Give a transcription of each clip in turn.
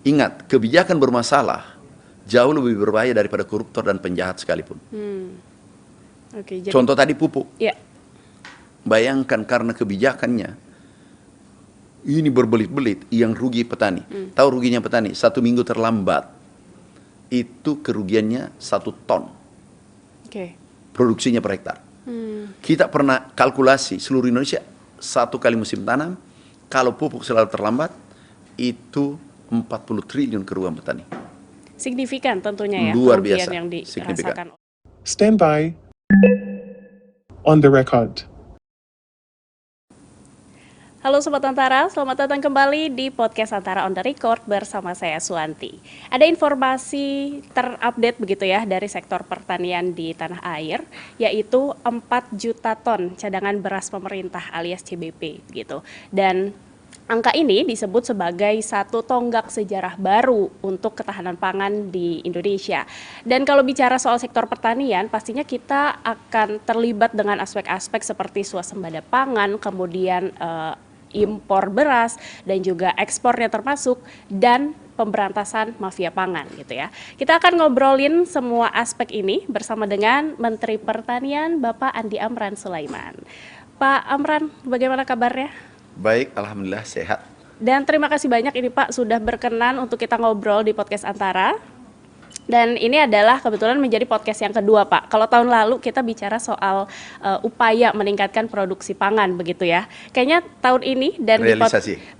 Ingat, kebijakan bermasalah jauh lebih berbahaya daripada koruptor dan penjahat sekalipun. Oke, jadi Contoh tadi pupuk. ya. Bayangkan karena kebijakannya ini berbelit-belit yang rugi petani. Tahu ruginya petani? 1 minggu terlambat itu kerugiannya 1 ton Oke. produksinya per hektar. Kita pernah kalkulasi seluruh Indonesia 1 kali musim tanam, kalau pupuk selalu terlambat itu 40 triliun kerugian petani. Signifikan tentunya ya Luar kerugian biasa, yang signifikan. dirasakan. Stand by. On the record. Halo Sobat Antara, selamat datang kembali di podcast Antara on the record bersama saya Suwanti. Ada informasi terupdate begitu ya dari sektor pertanian di tanah air, yaitu 4 juta ton cadangan beras pemerintah alias CBP gitu. Dan angka ini disebut sebagai satu tonggak sejarah baru untuk ketahanan pangan di Indonesia. Dan kalau bicara soal sektor pertanian, pastinya kita akan terlibat dengan aspek-aspek seperti swasembada pangan, kemudian impor beras dan juga ekspornya termasuk, dan pemberantasan mafia pangan gitu ya. Kita akan ngobrolin semua aspek ini bersama dengan Menteri Pertanian Bapak Andi Amran Sulaiman. Pak Amran, bagaimana kabarnya? Baik, alhamdulillah sehat. Dan terima kasih banyak ini Pak sudah berkenan untuk kita ngobrol di podcast Antara. Dan ini adalah kebetulan menjadi podcast yang kedua Pak. Kalau tahun lalu kita bicara soal upaya meningkatkan produksi pangan begitu ya. Kayaknya tahun ini dan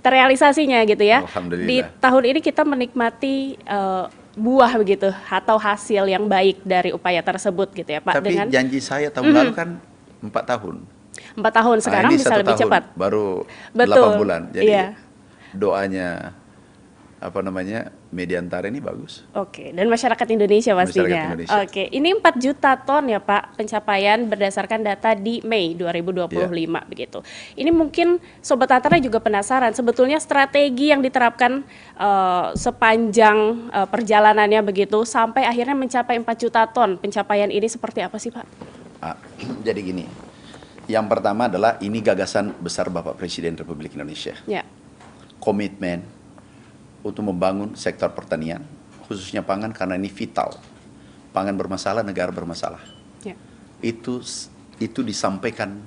terrealisasinya gitu ya. Alhamdulillah. Di tahun ini kita menikmati buah begitu atau hasil yang baik dari upaya tersebut gitu ya Pak. Tapi dengan janji saya tahun lalu kan 4 tahun. 4 tahun, sekarang ini bisa 1 lebih tahun, cepat. baru Betul. 8 bulan. Jadi iya. Doanya media Antara ini bagus. Oke, dan masyarakat Indonesia pastinya. Masyarakat Indonesia. Oke, ini 4 juta ton ya Pak pencapaian berdasarkan data di Mei 2025 begitu. Ini mungkin Sobat Antara juga penasaran sebetulnya strategi yang diterapkan sepanjang perjalanannya begitu sampai akhirnya mencapai 4 juta ton. Pencapaian ini seperti apa sih Pak? Jadi gini, yang pertama adalah ini gagasan besar Bapak Presiden Republik Indonesia. Ya. Komitmen untuk membangun sektor pertanian, khususnya pangan karena ini vital. Pangan bermasalah, negara bermasalah. Ya. Itu disampaikan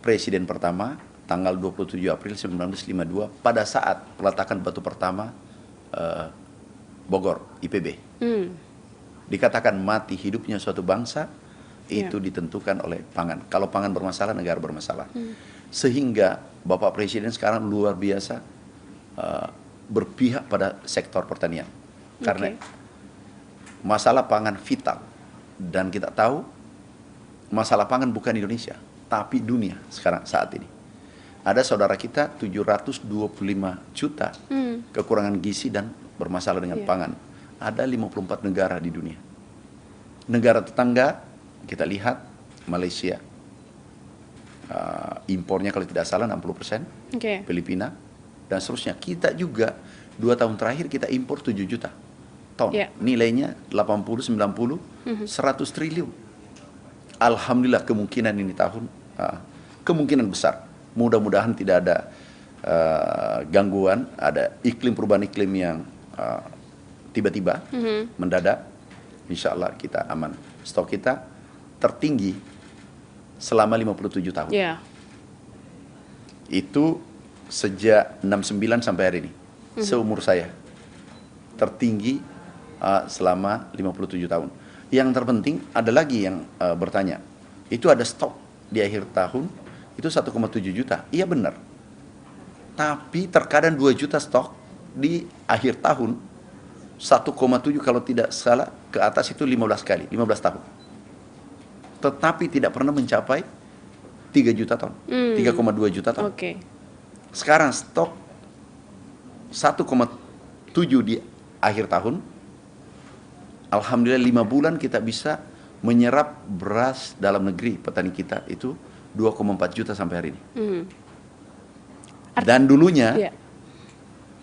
Presiden pertama tanggal 27 April 1952 pada saat peletakan batu pertama Bogor, IPB. Dikatakan mati hidupnya suatu bangsa itu ditentukan oleh pangan. Kalau pangan bermasalah, negara bermasalah. Sehingga Bapak Presiden sekarang luar biasa berpihak pada sektor pertanian. Karena masalah pangan vital. Dan kita tahu masalah pangan bukan Indonesia, tapi dunia sekarang saat ini. Ada saudara kita 725 juta kekurangan gizi dan bermasalah dengan pangan. Ada 54 negara di dunia. Negara tetangga kita lihat Malaysia, impornya kalau tidak salah 60%, Filipina dan seterusnya. Kita juga 2 tahun terakhir kita impor 7 juta ton, nilainya 80, 90, 100 triliun. Alhamdulillah kemungkinan ini tahun kemungkinan besar. Mudah-mudahan tidak ada gangguan, ada perubahan iklim yang tiba-tiba mendadak. Insya Allah kita aman. Stok kita tertinggi selama 57 tahun. Itu sejak 69 sampai hari ini. Seumur saya tertinggi selama 57 tahun. Yang terpenting ada lagi yang bertanya, itu ada stok di akhir tahun itu 1,7 juta. Iya benar. Tapi terkadang 2 juta stok di akhir tahun, 1,7 kalau tidak salah ke atas itu 15 kali, 15 tahun. Tetapi tidak pernah mencapai 3 juta ton, 3,2 juta ton. Sekarang stok 1,7 di akhir tahun. Alhamdulillah 5 bulan kita bisa menyerap beras dalam negeri petani kita itu 2,4 juta sampai hari ini. Dan dulunya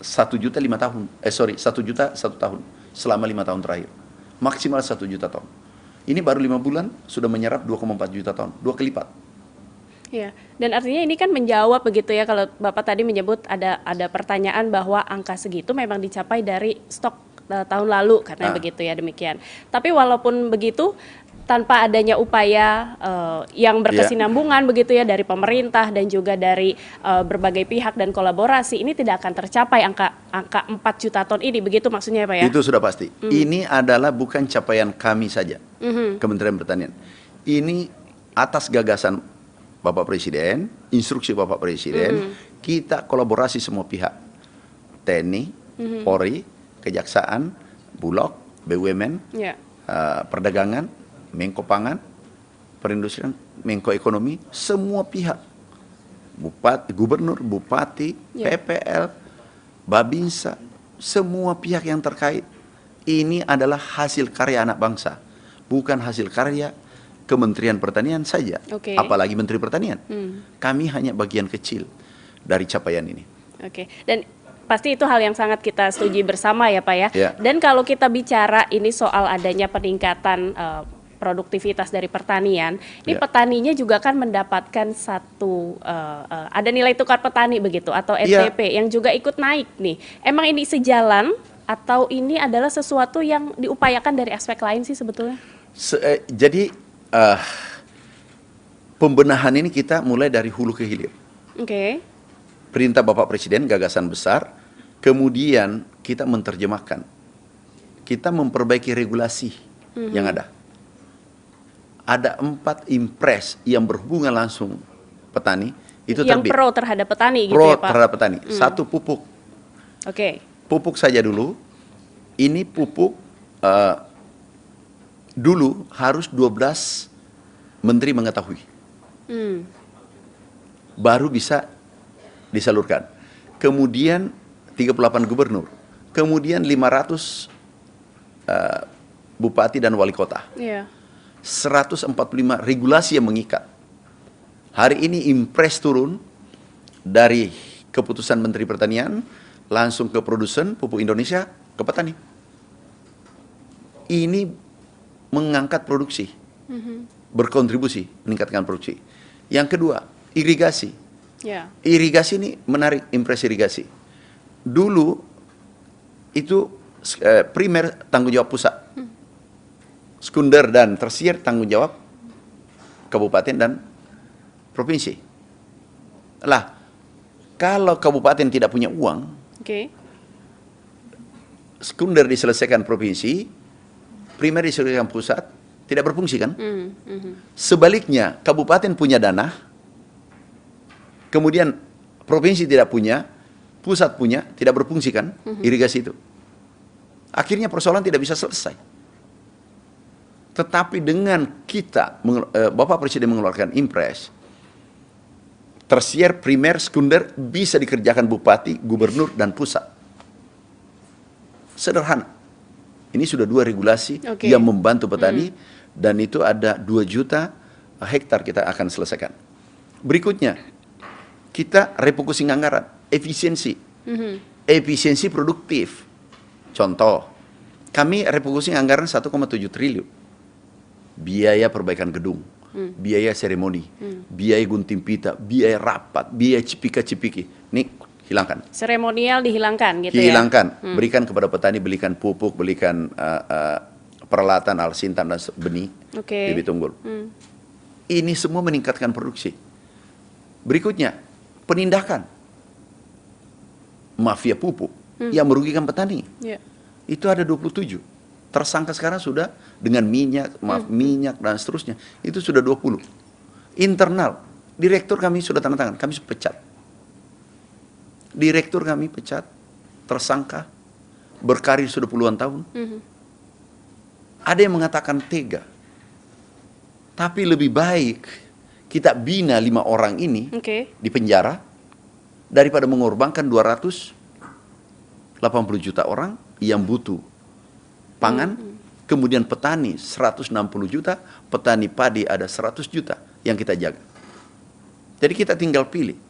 1 juta 1 juta 1 tahun selama 5 tahun terakhir. Maksimal 1 juta ton. Ini baru 5 bulan sudah menyerap 2,4 juta ton, 2 kali lipat. Iya, dan artinya ini kan menjawab begitu ya, kalau Bapak tadi menyebut ada pertanyaan bahwa angka segitu memang dicapai dari stok tahun lalu, katanya begitu ya, demikian. Tapi walaupun begitu, tanpa adanya upaya yang berkesinambungan begitu ya dari pemerintah dan juga dari berbagai pihak dan kolaborasi, ini tidak akan tercapai angka 4 juta ton ini, begitu maksudnya ya Pak ya? Itu sudah pasti. Ini adalah bukan capaian kami saja, Kementerian Pertanian. Ini atas gagasan Bapak Presiden, instruksi Bapak Presiden, kita kolaborasi semua pihak. TNI, Polri, Kejaksaan, Bulog, BUMN, perdagangan, Menko Pangan, Perindustrian, Menko Ekonomi, semua pihak. Bupati, Gubernur, Bupati, PPL, Babinsa, semua pihak yang terkait. Ini adalah hasil karya anak bangsa, bukan hasil karya Kementerian Pertanian saja, apalagi Menteri Pertanian. Kami hanya bagian kecil dari capaian ini. Dan pasti itu hal yang sangat kita setujui bersama ya Pak ya. Dan kalau kita bicara ini soal adanya peningkatan produktivitas dari pertanian, ini petaninya juga kan mendapatkan satu ada nilai tukar petani begitu atau NTP yang juga ikut naik nih. Emang ini sejalan atau ini adalah sesuatu yang diupayakan dari aspek lain sih sebetulnya? Jadi pembenahan ini kita mulai dari hulu ke hilir. Perintah Bapak Presiden, gagasan besar, kemudian kita menerjemahkan, kita memperbaiki regulasi yang ada. Ada 4 impres yang berhubungan langsung petani, itu yang terbit. pro terhadap petani gitu pro ya Pak? terhadap petani. Satu pupuk. Pupuk saja dulu. Ini pupuk dulu harus 12 menteri mengetahui. Baru bisa disalurkan. Kemudian 38 gubernur. Kemudian 500 bupati dan wali kota. 145 regulasi yang mengikat. Hari ini impres turun dari keputusan Menteri Pertanian langsung ke produsen pupuk Indonesia, ke petani. Ini mengangkat produksi, berkontribusi meningkatkan produksi. Yang kedua, irigasi. Irigasi ini menarik, impres irigasi. Dulu itu primer tanggung jawab pusat, sekunder dan tersier tanggung jawab kabupaten dan provinsi. Lah, kalau kabupaten tidak punya uang, sekunder diselesaikan provinsi, primer diselesaikan pusat, tidak berfungsi kan? Sebaliknya, kabupaten punya dana, kemudian provinsi tidak punya, pusat punya, tidak berfungsi kan? Irigasi itu. Akhirnya persoalan tidak bisa selesai. Tetapi dengan kita, Bapak Presiden mengeluarkan impres, tersier, primer, sekunder bisa dikerjakan bupati, gubernur, dan pusat. Sederhana. Ini sudah 2 regulasi yang membantu petani, dan itu ada 2 juta hektar kita akan selesaikan. Berikutnya, kita refocusing anggaran, efisiensi, efisiensi produktif. Contoh, kami refocusing anggaran 1,7 triliun. Biaya perbaikan gedung, biaya seremoni, biaya gunting pita, biaya rapat, biaya cipika-cipiki. Ini hilangkan. Seremonial dihilangkan gitu ya? Dihilangkan, berikan kepada petani, belikan pupuk, belikan peralatan alsintan dan benih, bibit unggul. Ini semua meningkatkan produksi. Berikutnya, penindakan mafia pupuk yang merugikan petani. Itu ada 27. Tersangka sekarang sudah dengan minyak, minyak dan seterusnya. Itu sudah 20. Internal, direktur kami sudah tanda tangan, kami sudah pecat. Direktur kami pecat, tersangka, berkarir sudah puluhan tahun. Ada yang mengatakan tega. Tapi lebih baik kita bina 5 orang ini di penjara daripada mengorbankan 280 juta orang yang butuh pangan, kemudian petani 160 juta, petani padi ada 100 juta yang kita jaga. Jadi kita tinggal pilih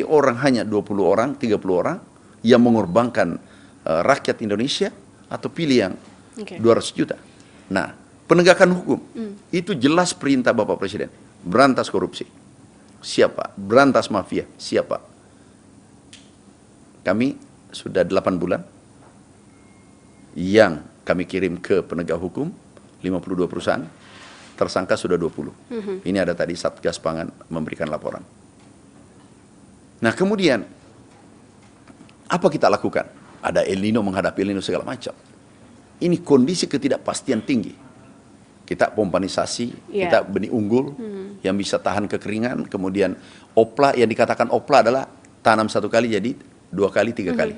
orang hanya 20 orang, 30 orang yang mengorbankan rakyat Indonesia, atau pilih yang 200 juta. Nah, penegakan hukum itu jelas perintah Bapak Presiden, berantas korupsi. Siapa? Berantas mafia. Siapa? Kami sudah 8 bulan yang kami kirim ke penegak hukum 52 perusahaan, tersangka sudah 20. Ini ada tadi Satgas Pangan memberikan laporan. Nah kemudian apa kita lakukan? Ada El Nino, menghadapi El Nino segala macam. Ini kondisi ketidakpastian tinggi. Kita pompanisasi, kita benih unggul yang bisa tahan kekeringan. Kemudian opla, yang dikatakan opla adalah tanam 1 kali jadi 2 kali, 3 kali.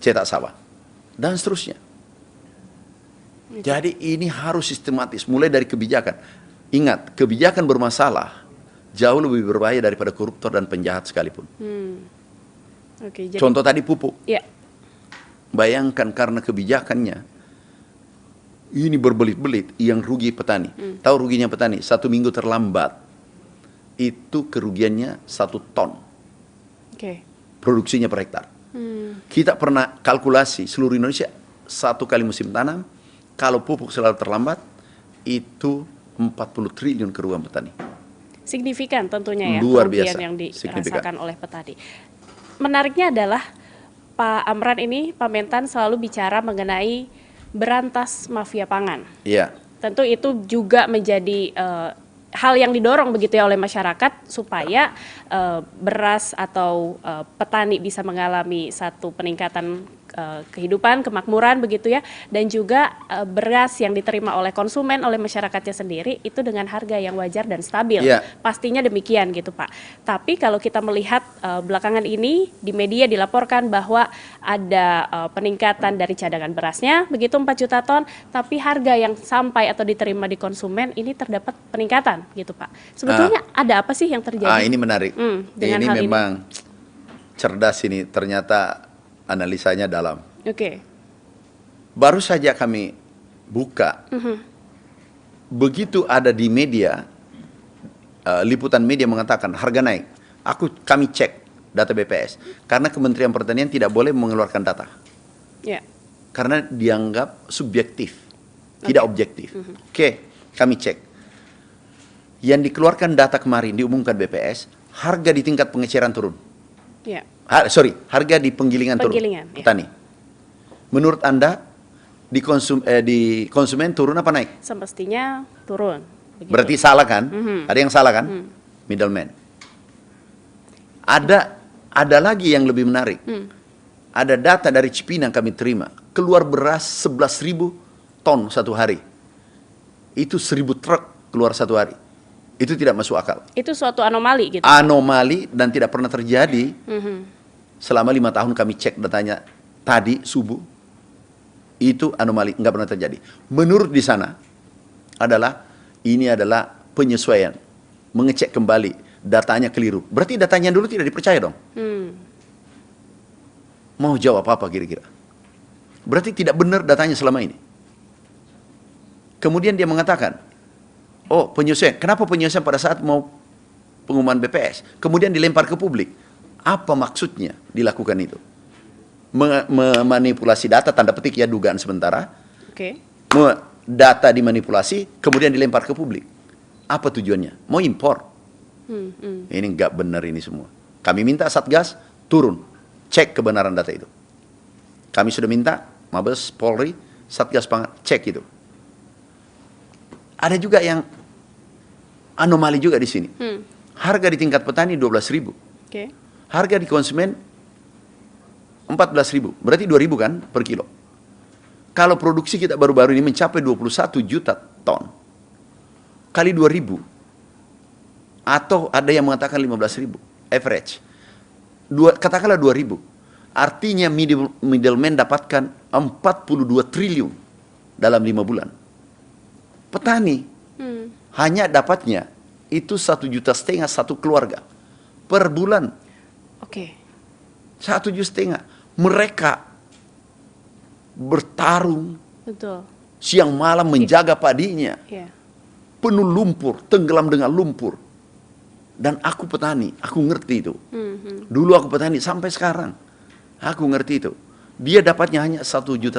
Cetak sawah. Dan seterusnya. Jadi ini harus sistematis, mulai dari kebijakan. Ingat, kebijakan bermasalah jauh lebih berbahaya daripada koruptor dan penjahat sekalipun. Oke, jadi, Contoh tadi pupuk. ya, Bayangkan karena kebijakannya, ini berbelit-belit yang rugi petani. Tahu ruginya petani? 1 minggu terlambat, itu kerugiannya 1 ton. oke. Produksinya per hektar. Kita pernah kalkulasi seluruh Indonesia 1 kali musim tanam, kalau pupuk selalu terlambat, itu 40 triliun kerugian petani. Signifikan tentunya ya, Luar kerugian biasa, yang signifikan. dirasakan oleh petani. Menariknya adalah Pak Amran ini, Pak Mentan selalu bicara mengenai berantas mafia pangan. Iya. Tentu itu juga menjadi hal yang didorong begitu ya oleh masyarakat supaya beras atau petani bisa mengalami satu peningkatan kehidupan, kemakmuran begitu ya, dan juga beras yang diterima oleh konsumen, oleh masyarakatnya sendiri itu dengan harga yang wajar dan stabil. Iya. Pastinya demikian gitu Pak. Tapi kalau kita melihat belakangan ini di media dilaporkan bahwa ada peningkatan dari cadangan berasnya begitu 4 juta ton, tapi harga yang sampai atau diterima di konsumen ini terdapat peningkatan gitu Pak. Sebetulnya ada apa sih yang terjadi? Ini menarik. Dengan Ini hal memang cerdas ini, ternyata analisanya dalam. Oke. Baru saja kami buka, begitu ada di media, liputan media mengatakan harga naik. Kami cek data BPS, karena Kementerian Pertanian tidak boleh mengeluarkan data, Ya. karena dianggap subjektif, tidak objektif. Oke, kami cek. Yang dikeluarkan data kemarin diumumkan BPS, harga di tingkat pengeceran turun. Ya. Harga di penggilingan turun. Penggilingan, ya. Petani. Menurut Anda di konsumen turun apa naik? Semestinya turun. Begitu. Berarti salah kan? Ada yang salah kan? Middleman. Ada lagi yang lebih menarik. Ada data dari Cipinang kami terima. Keluar beras 11.000 ton 1 hari. Itu 1.000 truk keluar 1 hari. Itu tidak masuk akal. Itu suatu anomali gitu. Anomali dan tidak pernah terjadi. Selama 5 tahun kami cek datanya tadi subuh. Itu anomali, nggak pernah terjadi. Menurut di sana ini adalah penyesuaian, mengecek kembali datanya keliru. Berarti datanya dulu tidak dipercaya dong. Mau jawab apa kira-kira? Berarti tidak benar datanya selama ini. Kemudian dia mengatakan, oh penyesuaian. Kenapa penyesuaian pada saat mau pengumuman BPS? Kemudian dilempar ke publik. Apa maksudnya dilakukan itu? Memanipulasi data, tanda petik ya, dugaan sementara. Oke. Data dimanipulasi, kemudian dilempar ke publik. Apa tujuannya? Mau impor. Ini nggak benar ini semua. Kami minta Satgas turun, cek kebenaran data itu. Kami sudah minta Mabes, Polri, Satgas Pangan, cek itu. Ada juga yang anomali juga di sini. Harga di tingkat petani 12.000. Oke. Harga di konsumen 14.000. Berarti 2.000 kan per kilo. Kalau produksi kita baru-baru ini mencapai 21 juta ton. Kali 2.000. Atau ada yang mengatakan 15.000. Average. Katakanlah 2.000. Artinya middleman dapatkan 42 triliun dalam 5 bulan. Petani hanya dapatnya itu 1,5 juta satu keluarga per bulan. Oke. 1,5 juta. Mereka bertarung Betul. siang malam menjaga padinya. Ya. Penuh lumpur, tenggelam dengan lumpur. Dan aku petani, aku ngerti itu. Dulu aku petani sampai sekarang. Aku ngerti itu. Dia dapatnya hanya 1,5 juta.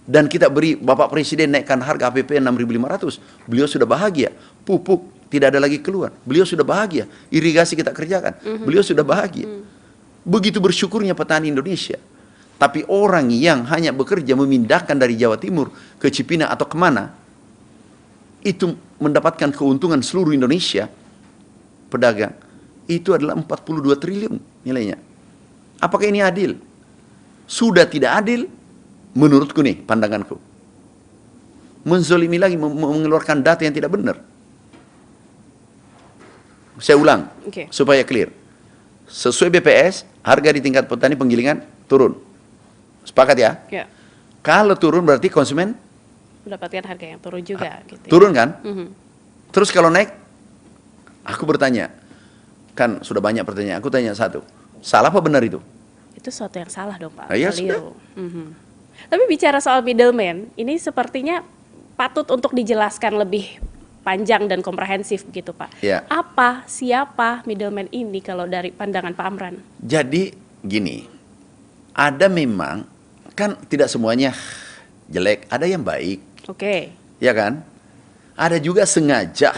Dan kita beri, Bapak Presiden naikkan harga APP 6.500. Beliau sudah bahagia. Pupuk tidak ada lagi keluhan. Beliau sudah bahagia, irigasi kita kerjakan. Beliau sudah bahagia. Begitu bersyukurnya petani Indonesia. Tapi orang yang hanya bekerja memindahkan dari Jawa Timur ke Cipinang atau kemana, itu mendapatkan keuntungan seluruh Indonesia, pedagang, itu adalah 42 triliun nilainya. Apakah ini adil? Sudah tidak adil, menurutku nih, pandanganku. Menzolimi lagi, mengeluarkan data yang tidak benar. Saya ulang, supaya clear. Sesuai BPS, harga di tingkat petani penggilingan turun. Sepakat ya? Ya. Kalau turun berarti konsumen Mendapatkan harga yang turun juga. Gitu ya. turun kan? Terus kalau naik, aku bertanya, kan sudah banyak pertanyaan, aku tanya satu, salah apa benar itu? Itu sesuatu yang salah dong Pak. Ya Keliru. Tapi bicara soal middleman, ini sepertinya patut untuk dijelaskan lebih panjang dan komprehensif begitu Pak. Ya. Apa, siapa middleman ini kalau dari pandangan Pak Amran? Jadi gini, ada memang, kan tidak semuanya jelek, ada yang baik, Oke. ya kan? Ada juga sengaja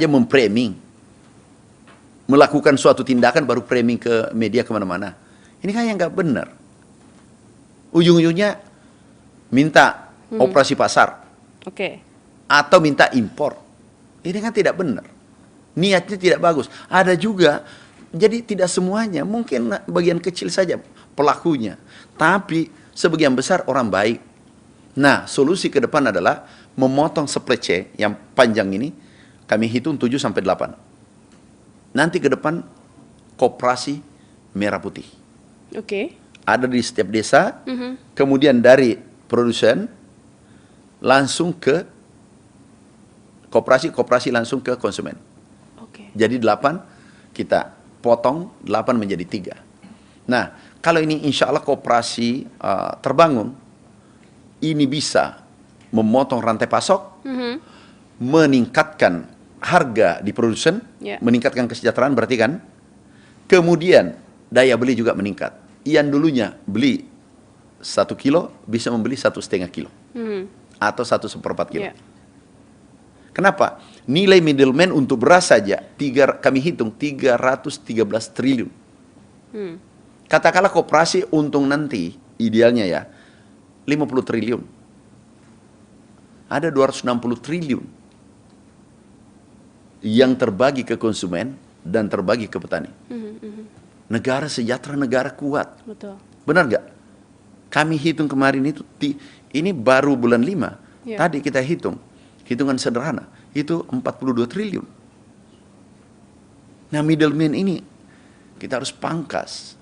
memframing, melakukan suatu tindakan baru framing ke media kemana-mana. Ini kan yang nggak benar. Ujung-ujungnya minta operasi pasar Oke. atau minta impor. Ini kan tidak benar. Niatnya tidak bagus. Ada juga, jadi tidak semuanya, mungkin bagian kecil saja pelakunya. Tapi sebagian besar orang baik. Nah, solusi ke depan adalah memotong supply chain yang panjang ini, kami hitung 7 sampai 8. Nanti ke depan koperasi merah putih. Oke. Ada di setiap desa, kemudian dari produsen langsung ke koperasi langsung ke konsumen. Oke. Jadi 8 kita potong, 8 menjadi 3. Nah, kalau ini insya Allah koperasi terbangun, ini bisa memotong rantai pasok, meningkatkan harga di produsen, meningkatkan kesejahteraan berarti kan, kemudian daya beli juga meningkat. Yang dulunya beli 1 kilo bisa membeli 1,5 kilo atau 1/4 kilo. Yeah. Kenapa? Nilai middleman untuk beras saja kami hitung 313 triliun. Katakanlah koperasi untung nanti idealnya ya 50 triliun. Ada 260 triliun yang terbagi ke konsumen dan terbagi ke petani. Negara sejahtera, negara kuat. Betul. Benar nggak? Kami hitung kemarin itu, ini baru bulan 5. Ya. Tadi kita hitung, hitungan sederhana, itu 42 triliun. Nah middleman ini kita harus pangkas.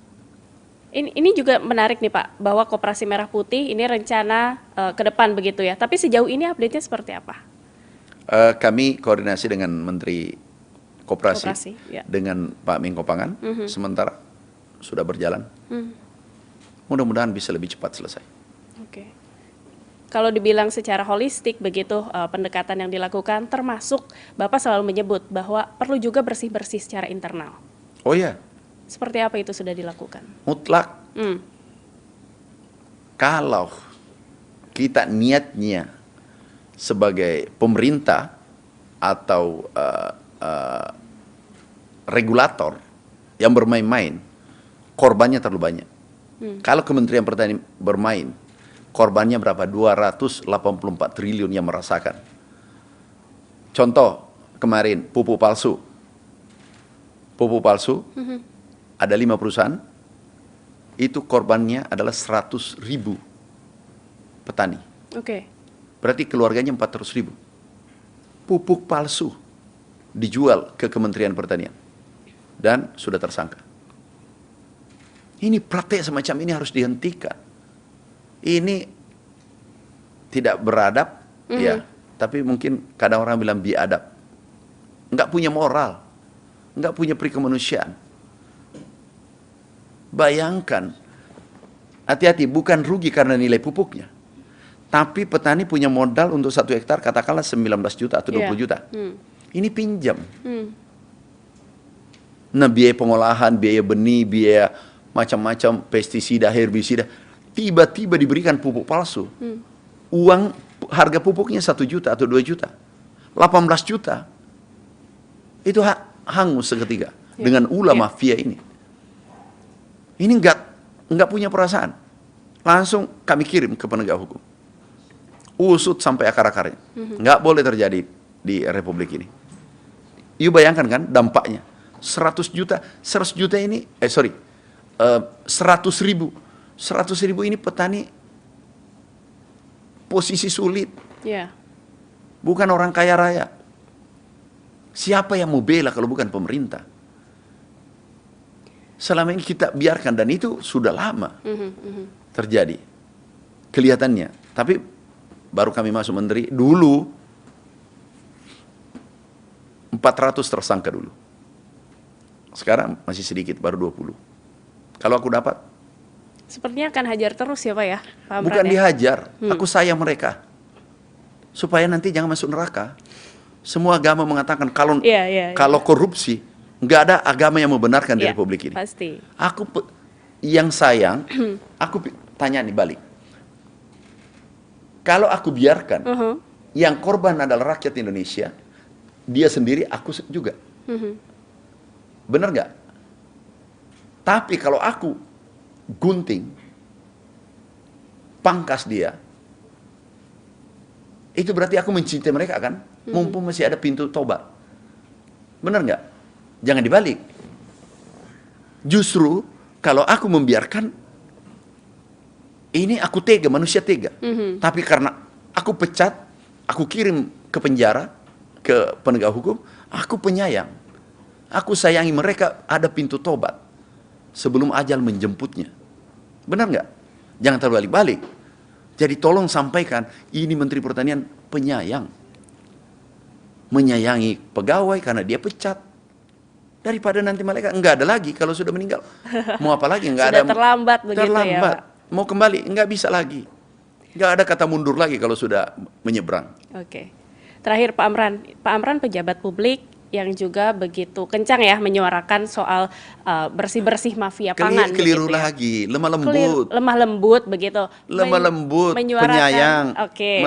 Ini juga menarik nih Pak, bahwa Koperasi Merah Putih ini rencana ke depan begitu ya. Tapi sejauh ini update-nya seperti apa? Kami koordinasi dengan Menteri Koperasi ya. dengan Pak Menko Pangan, sementara sudah berjalan. Mudah-mudahan bisa lebih cepat selesai. Oke. Kalau dibilang secara holistik begitu pendekatan yang dilakukan, termasuk Bapak selalu menyebut bahwa perlu juga bersih-bersih secara internal. Oh ya, Seperti apa itu sudah dilakukan? mutlak. Kalau kita niatnya sebagai pemerintah atau regulator yang bermain-main, korbannya terlalu banyak. Kalau Kementerian Pertanian bermain, korbannya berapa? 284 triliun yang merasakan. Contoh kemarin pupuk palsu. Pupuk palsu ada 5 perusahaan, itu korbannya adalah 100.000 petani. Oke. Berarti keluarganya 400.000. Pupuk palsu dijual ke Kementerian Pertanian dan sudah tersangka. Ini praktek semacam ini harus dihentikan. Ini tidak beradab, ya. Tapi mungkin kadang orang bilang biadab. Enggak punya moral, enggak punya perikemanusiaan. Bayangkan, hati-hati, bukan rugi karena nilai pupuknya. Tapi petani punya modal untuk 1 hektar katakanlah 19 juta atau 20 juta. Ini pinjam. Nah biaya pengolahan, biaya benih, biaya macam-macam, pestisida, herbisida, tiba-tiba diberikan pupuk palsu. Uang harga pupuknya 1 juta atau 2 juta. 18 juta. Itu hangus seketika dengan ulah mafia ini. Ini enggak punya perasaan. Langsung kami kirim ke penegak hukum. Usut sampai akar-akarnya. Enggak boleh terjadi di Republik ini. You bayangkan kan dampaknya. 100 juta ini, 100 ribu. 100 ribu ini petani posisi sulit. Yeah. Bukan orang kaya raya. Siapa yang mau bela kalau bukan pemerintah? Selama ini kita biarkan dan itu sudah lama terjadi. Kelihatannya. Tapi baru kami masuk menteri, dulu 400 tersangka dulu. Sekarang masih sedikit, baru 20. Kalau aku dapat, Sepertinya akan hajar terus ya Pak ya? Pak Amran, bukan ya? dihajar, aku sayang mereka. Supaya nanti jangan masuk neraka. Semua agama mengatakan kalau korupsi, nggak ada agama yang membenarkan di Republik ini. Pasti. Yang sayang, aku tanya nih balik. Kalau aku biarkan, yang korban adalah rakyat Indonesia, dia sendiri, aku juga. Benar nggak? Tapi kalau aku gunting, pangkas dia, itu berarti aku mencintai mereka kan? Mumpung masih ada pintu tobat. Benar nggak? Jangan dibalik. Justru kalau aku membiarkan, ini aku tega, manusia tega. Tapi karena aku pecat, aku kirim ke penjara, ke penegak hukum, aku penyayang. Aku sayangi mereka, ada pintu tobat sebelum ajal menjemputnya. Benar nggak? Jangan terbalik-balik. Jadi tolong sampaikan, ini Menteri Pertanian penyayang. Menyayangi pegawai karena dia pecat. Daripada nanti mereka nggak ada lagi kalau sudah meninggal. Mau apa lagi? Nggak ada. Terlambat begitu ya Pak? Mau kembali, nggak bisa lagi. Nggak ada kata mundur lagi kalau sudah menyeberang. Oke. Terakhir Pak Amran pejabat publik yang juga begitu kencang ya menyuarakan soal bersih-bersih mafia pangan. Keliru begitu ya. lagi, lemah lembut. Lemah lembut begitu. Lemah lembut, penyayang. Oke.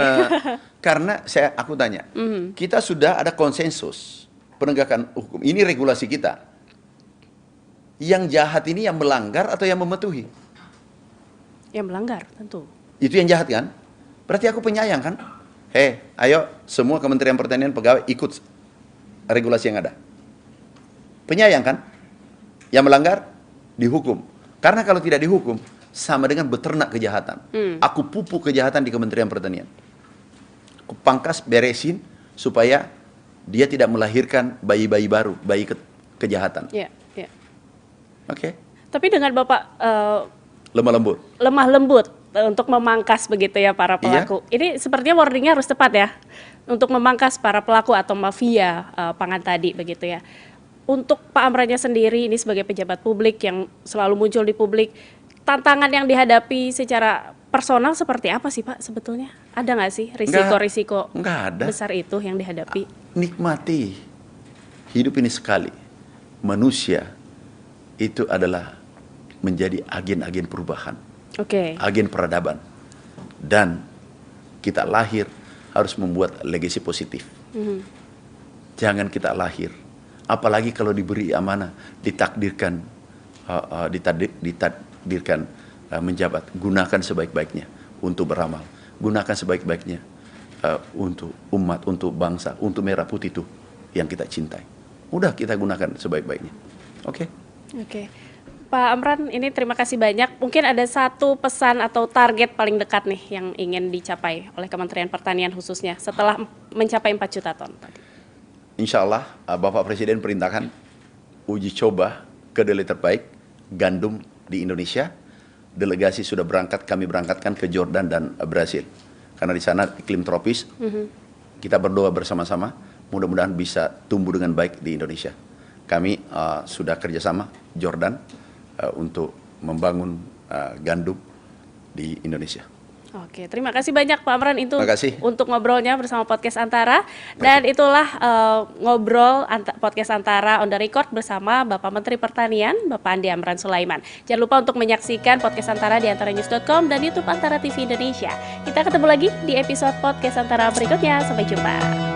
Karena aku tanya, kita sudah ada konsensus penegakan hukum. Ini regulasi kita. Yang jahat ini yang melanggar atau yang mematuhi? Yang melanggar tentu. Itu yang jahat kan? Berarti aku penyayang kan? Ayo semua Kementerian Pertanian pegawai ikut regulasi yang ada. Penyayang kan? Yang melanggar dihukum. Karena kalau tidak dihukum sama dengan beternak kejahatan. Aku pupuk kejahatan di Kementerian Pertanian. Aku pangkas, beresin supaya dia tidak melahirkan bayi-bayi baru, bayi kejahatan. Iya. Oke. Tapi dengan Bapak Lemah lembut untuk memangkas begitu ya para pelaku. Ini sepertinya wordingnya harus tepat ya, untuk memangkas para pelaku atau mafia pangan tadi begitu ya. Untuk Pak Amrannya sendiri ini sebagai pejabat publik yang selalu muncul di publik, tantangan yang dihadapi secara personal seperti apa sih Pak sebetulnya? Ada nggak sih risiko-risiko besar itu yang dihadapi? Nikmati hidup ini sekali. Manusia itu adalah menjadi agen-agen perubahan. Agen peradaban. Dan kita lahir harus membuat legasi positif. Jangan kita lahir, apalagi kalau diberi amanah, ditakdirkan menjabat, gunakan sebaik-baiknya untuk beramal, gunakan sebaik-baiknya untuk umat, untuk bangsa, untuk merah putih itu yang kita cintai. Udah kita gunakan sebaik-baiknya. Oke. Pak Amran, ini terima kasih banyak. Mungkin ada satu pesan atau target paling dekat nih yang ingin dicapai oleh Kementerian Pertanian khususnya setelah mencapai 4 juta ton. Insya Allah Bapak Presiden perintahkan uji coba kedelai terbaik gandum di Indonesia. Delegasi sudah berangkat, kami berangkatkan ke Jordan dan Brasil. Karena di sana iklim tropis. Kita berdoa bersama-sama, mudah-mudahan bisa tumbuh dengan baik di Indonesia. Kami sudah kerjasama Jordan untuk membangun gandum di Indonesia. Oke, terima kasih banyak Pak Amran itu untuk ngobrolnya bersama Podcast Antara. Dan itulah ngobrol Podcast Antara on the record bersama Bapak Menteri Pertanian, Bapak Andi Amran Sulaiman. Jangan lupa untuk menyaksikan Podcast Antara di antaranews.com dan YouTube Antara TV Indonesia. Kita ketemu lagi di episode Podcast Antara berikutnya. Sampai jumpa.